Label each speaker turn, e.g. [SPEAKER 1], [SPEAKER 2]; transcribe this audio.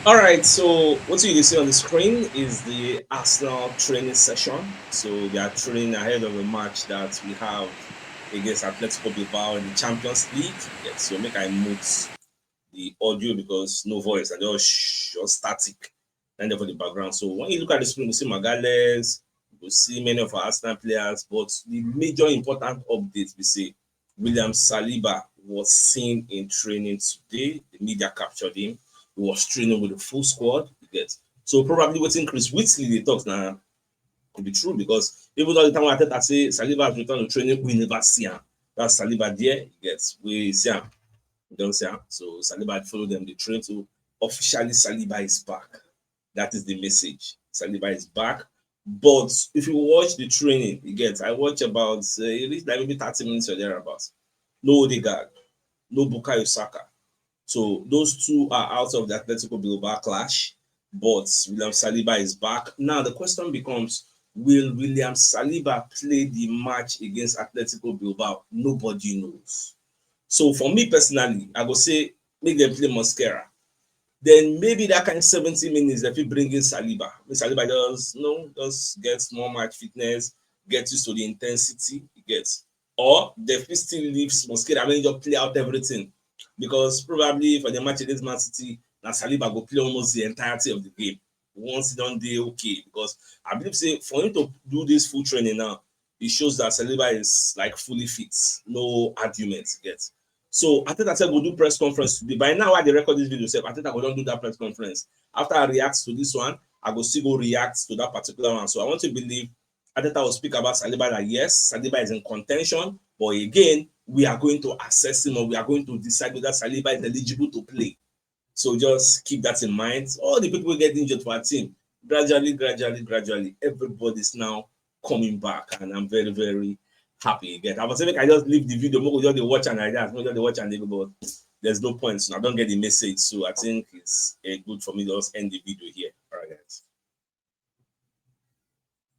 [SPEAKER 1] All right, so what you can see on the screen is the Arsenal training session. So they are training ahead of a match that we have against Atletico Bilbao in the Champions League. Yes, so make I mute the audio because no voice and just static and for the background. So when you look at the screen, you see Magales, you see many of our Arsenal players, but the major important update we see William Saliba was seen in training today. The media captured him. He was training with the full squad. You get so probably waiting Chris Whitley they talk now could be true because even though the time I say Saliba has returned to training, we never see him. That's Saliba there. You get we see him. You don't see him. So Saliba had followed them. They train to officially Saliba is back. That is the message. Saliba is back. But if you watch the training, you get I watch about it is like maybe 30 minutes or thereabouts. No Odegaard, no Bukayo Saka. So those two are out of the Atletico Bilbao clash, but William Saliba is back. Now the question becomes, will William Saliba play the match against Atletico Bilbao? Nobody knows. So for me personally, I go say make them play Mosquera. Then maybe that kind of 70 minutes if you bring in Saliba. Saliba just gets more match fitness, get used to the intensity he gets. Or the still leaves Mosquera and then just play out everything. Because probably for the match against Man City, now Saliba go play almost the entirety of the game. Once he done day okay. Because I believe say for him to do this full training now, it shows that Saliba is like fully fit. No arguments yet. So I think I said we'll do press conference today. By now, I they record this video, I think I will don't do that press conference. After I react to this one, I will still go react to that particular one. So I want to believe I think I will speak about Saliba that yes, Saliba is in contention, but again, we are going to assess him or we are going to decide whether Saliba is eligible to play. So just keep that in mind. All the people get injured for our team, gradually, everybody's now coming back, and I'm very, very happy again. I was saying I just leave the video, more just watch and like that, just watch and but there's no point. So I don't get the message. So I think it's good for me to just end the video here.